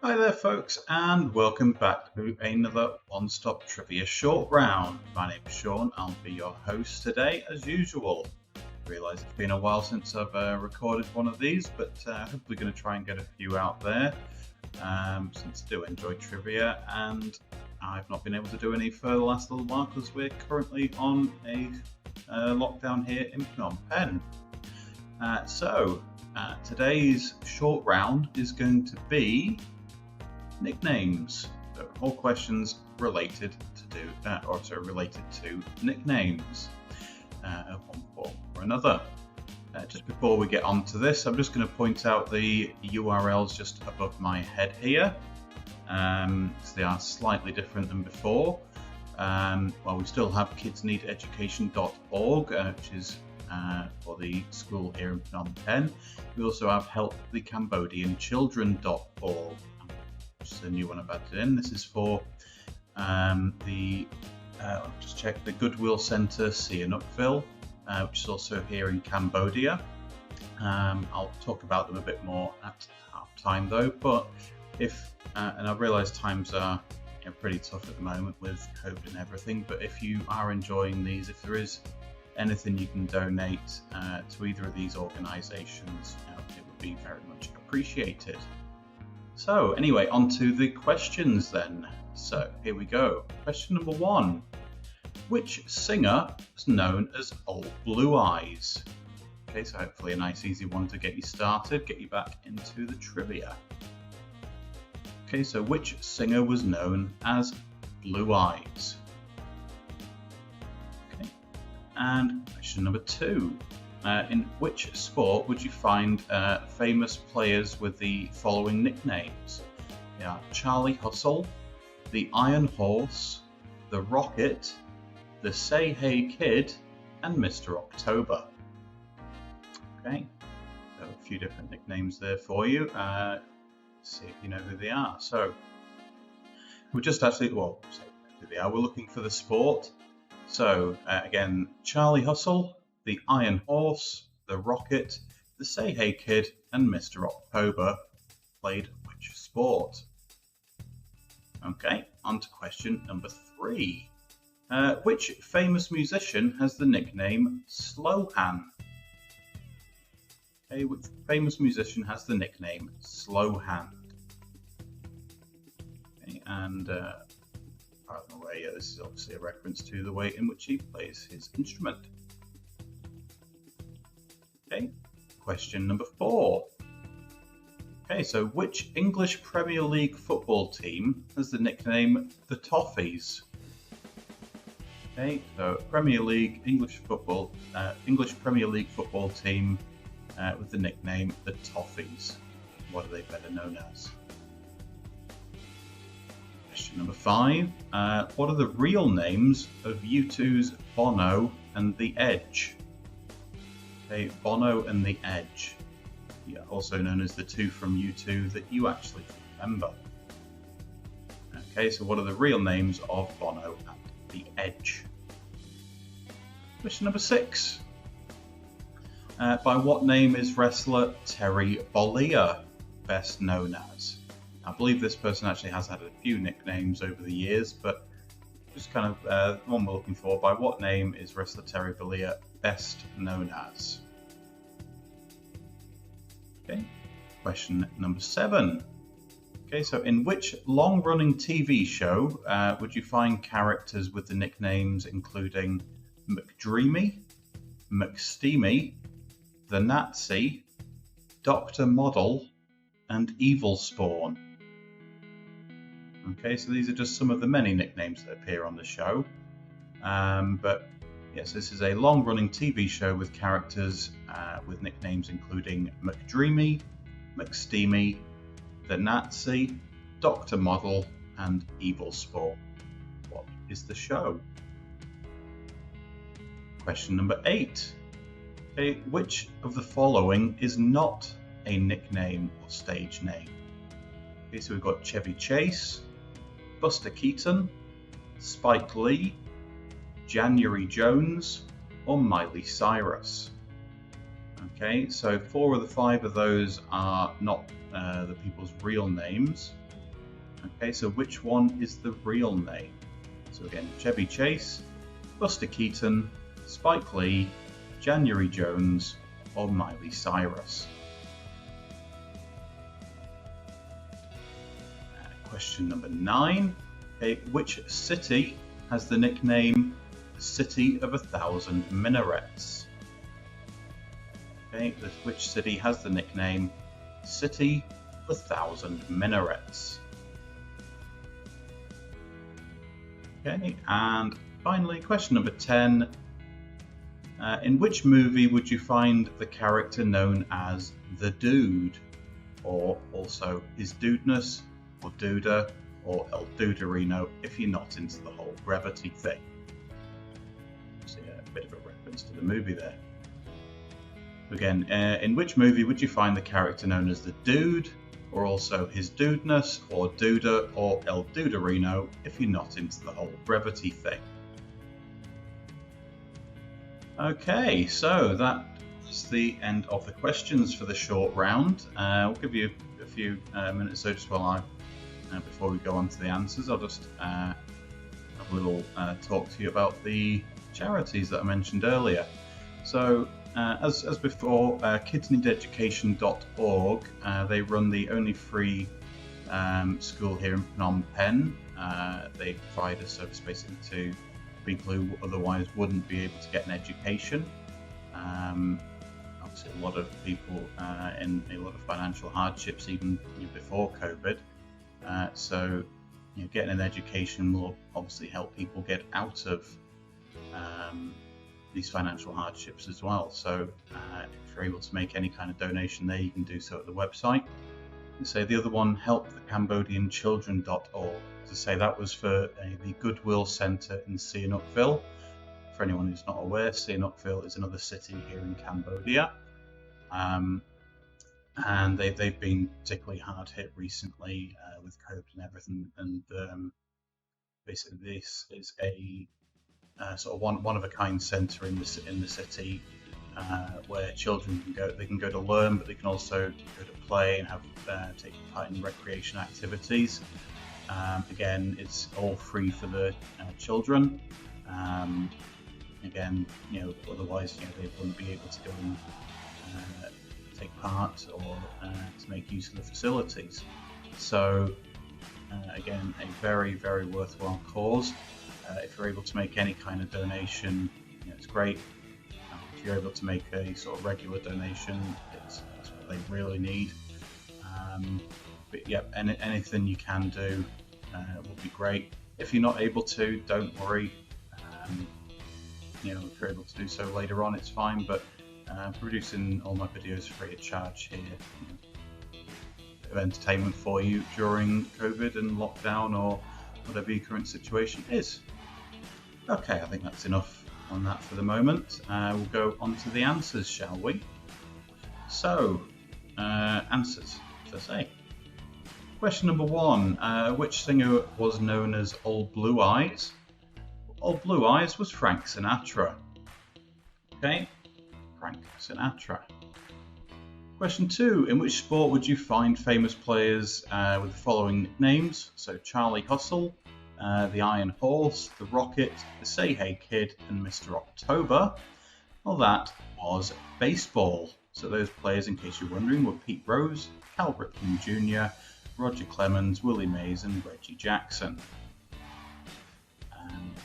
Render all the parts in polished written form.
Hi there folks, and welcome back to another one-stop trivia short round. My name is Shaun, I'll be your host today as usual. I realise it's been a while since I've recorded one of these, but hopefully going to try and get a few out there since I do enjoy trivia, and I've not been able to do any for the last little while because we're currently on a lockdown here in Phnom Penh. Today's short round is going to be nicknames. So all questions related to nicknames of one form or another. Just before we get on to this, I'm just going to point out the URLs just above my head here, because they are slightly different than before. We still have kidsneededucation.org, which is for the school here in Phnom Penh. We also have helpthecambodianchildren.org, which is a new one I've added in. This is for the Goodwill Centre Sihanoukville, which is also here in Cambodia. I'll talk about them a bit more at half time though, but and I realise times are pretty tough at the moment with COVID and everything, but if you are enjoying these, if there is anything you can donate to either of these organisations, it would be very much appreciated. So anyway, on to the questions then. So here we go. Question number 1. Which singer is known as Old Blue Eyes? Okay, so hopefully a nice easy one to get you started, get you back into the trivia. Okay, so which singer was known as Blue Eyes? Okay, and question number 2. In which sport would you find famous players with the following nicknames? Yeah, Charlie Hustle, the Iron Horse, the Rocket, the Say Hey Kid, and Mr. October. Okay, so a few different nicknames there for you. See if you know who they are. So we're just who they are. We're looking for the sport. So again, Charlie Hustle, the Iron Horse, the Rocket, the Say Hey Kid, and Mr. October played which sport? Okay, on to question number 3. Which famous musician has the nickname Slohan? Okay, which famous musician has the nickname Slohan? Okay, and by the way, this is obviously a reference to the way in which he plays his instrument. Okay, question number 4. Okay, so which English Premier League football team has the nickname the Toffees? Okay, so English Premier League football team with the nickname the Toffees. What are they better known as? Question number 5. What are the real names of U2's Bono and The Edge? Okay, Bono and The Edge, also known as the two from U2 that you actually remember. Okay, so what are the real names of Bono and The Edge? Question number 6. By what name is wrestler Terry Bollea best known as? I believe this person actually has had a few nicknames over the years, but just kind of the one we're looking for. By what name is wrestler Terry Bollea best known as? Okay, question number 7. Okay, so in which long-running TV show would you find characters with the nicknames including McDreamy, McSteamy, the Nazi, Dr. Model, and Evil Spawn? Okay, so these are just some of the many nicknames that appear on the show. But yes, this is a long-running TV show with characters with nicknames including McDreamy, McSteamy, the Nazi, Dr. Model, and Evil Spawn. What is the show? Question number 8. Okay, which of the following is not a nickname or stage name? Okay, so we've got Chevy Chase, Buster Keaton, Spike Lee, January Jones, or Miley Cyrus. Okay, so 4 of the 5 of those are not the people's real names. Okay, so which one is the real name? So again, Chevy Chase, Buster Keaton, Spike Lee, January Jones, or Miley Cyrus? Question number 9. Okay, which city has the nickname City of 1,000 Minarets? Okay, which city has the nickname City of 1,000 Minarets? Okay, and finally, question number 10. In which movie would you find the character known as the Dude, or also his Dudeness, or Duda, or El Duderino if you're not into the whole brevity thing? So yeah, a bit of a reference to the movie there. Again, in which movie would you find the character known as the Dude, or also his Dudeness, or Duda, or El Duderino if you're not into the whole brevity thing? Okay, so that's the end of the questions for the short round. We'll give you a few minutes so just while before we go on to the answers, I'll just have a little talk to you about the charities that I mentioned earlier. So as before, kidsneededucation.org, they run the only free school here in Phnom Penh. They provide a service basically to people who otherwise wouldn't be able to get an education. Obviously a lot of people in a lot of financial hardships even before COVID. So getting an education will obviously help people get out of these financial hardships as well. So if you're able to make any kind of donation there, you can do so at the website. So the other one, helpthecambodianchildren.org. As I say, that was for the Goodwill Centre in Sihanoukville. For anyone who's not aware, Sihanoukville is another city here in Cambodia. And they've been particularly hard hit recently with COVID and everything. And basically this is a sort of one of a kind centre in the city where children can go. They can go to learn, but they can also go to play and have take part in recreation activities. Again, it's all free for the children. Again, otherwise, they wouldn't be able to go and take part or to make use of the facilities. So, again, a very, very worthwhile cause. If you're able to make any kind of donation, it's great. If you're able to make a sort of regular donation, that's what they really need. But yeah, anything you can do will be great. If you're not able to, don't worry. If you're able to do so later on, it's fine. But producing all my videos free of charge here, bit of entertainment for you during COVID and lockdown or whatever your current situation is. Okay, I think that's enough on that for the moment. We'll go on to the answers, shall we? So, answers, as I say. Question number 1, which singer was known as Old Blue Eyes? Old Blue Eyes was Frank Sinatra. Okay, Frank Sinatra. Question 2, in which sport would you find famous players with the following nicknames? So Charlie Hustle, the Iron Horse, the Rocket, the Say Hey Kid, and Mr. October. Well, that was baseball. So those players, in case you're wondering, were Pete Rose, Cal Ripken Jr., Roger Clemens, Willie Mays, and Reggie Jackson.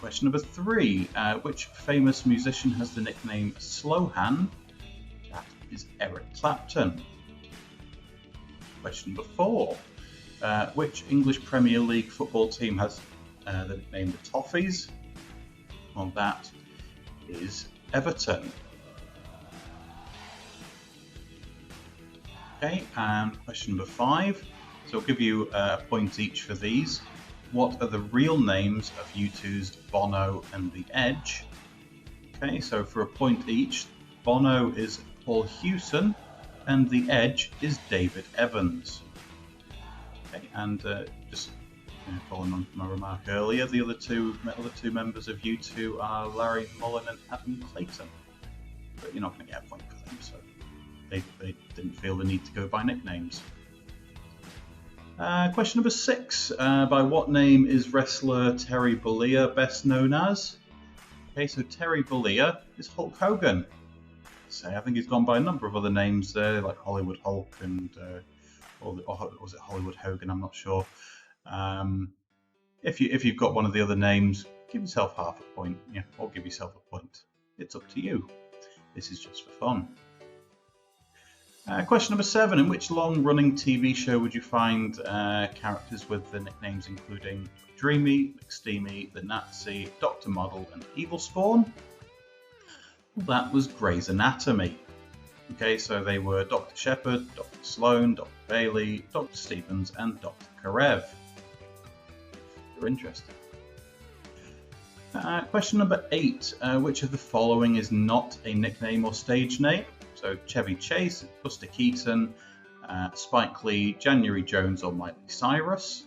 Question number 3, which famous musician has the nickname Slohan? That is Eric Clapton. Question number 4, which English Premier League football team has the nickname the Toffees? Well, that is Everton. Okay, and question number 5. So I'll give you a point each for these. What are the real names of U2's Bono and The Edge? Okay, so for a point each, Bono is Paul Hewson and The Edge is David Evans. Okay, and just following on from my remark earlier, the other two members of U2 are Larry Mullen and Adam Clayton. But you're not going to get a point for them, so they didn't feel the need to go by nicknames. Question number 6. By what name is wrestler Terry Bollea best known as? Okay, so Terry Bollea is Hulk Hogan. So I think he's gone by a number of other names there, like Hollywood Hulk and or was it Hollywood Hogan? I'm not sure. If you've got one of the other names, give yourself half a point, yeah, or give yourself a point. It's up to you. This is just for fun. Question number 7. In which long-running TV show would you find characters with the nicknames including Dreamy, McSteamy, the Nazi, Dr. Model, and Evil Spawn? Well, that was Grey's Anatomy. Okay, so they were Dr. Shepard, Dr. Sloan, Dr. Bailey, Dr. Stevens, and Dr. Karev. If you're interested. Question number 8. Which of the following is not a nickname or stage name? So Chevy Chase, Buster Keaton, Spike Lee, January Jones, or Miley Cyrus.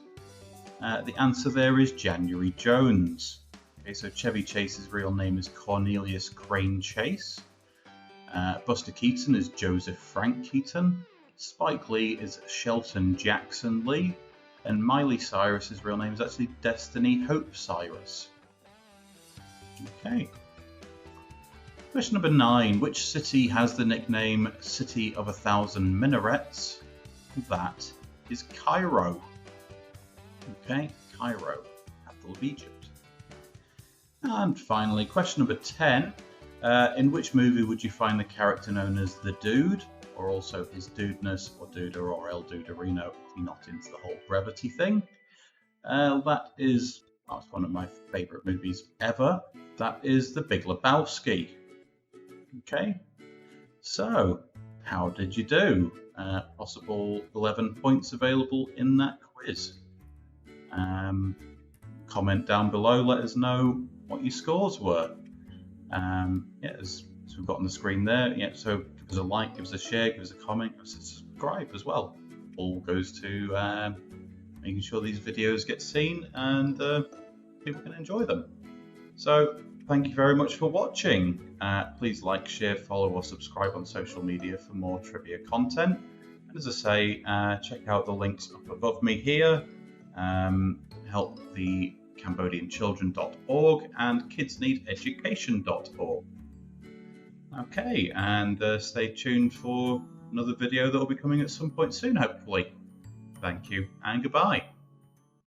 The answer there is January Jones. Okay, so Chevy Chase's real name is Cornelius Crane Chase. Buster Keaton is Joseph Frank Keaton. Spike Lee is Shelton Jackson Lee. And Miley Cyrus's real name is actually Destiny Hope Cyrus. Okay. Question number 9. Which city has the nickname City of 1,000 Minarets? That is Cairo. Okay, Cairo, capital of Egypt. And finally, question number 10. In which movie would you find the character known as the Dude, or also his Dudeness, or Duder, or El Duderino, if you're not into the whole brevity thing? That is one of my favourite movies ever. That is The Big Lebowski. Okay, so how did you do? Possible 11 points available in that quiz. Comment down below, let us know what your scores were. Yeah, as we've got on the screen there, yeah, so give us a like, give us a share, give us a comment, give us a subscribe as well. All goes to making sure these videos get seen and people can enjoy them. So thank you very much for watching. Please like, share, follow or subscribe on social media for more trivia content. And as I say, check out the links up above me here. Help the CambodianChildren.org and KidsNeedEducation.org. Okay, and stay tuned for another video that will be coming at some point soon, hopefully. Thank you and goodbye.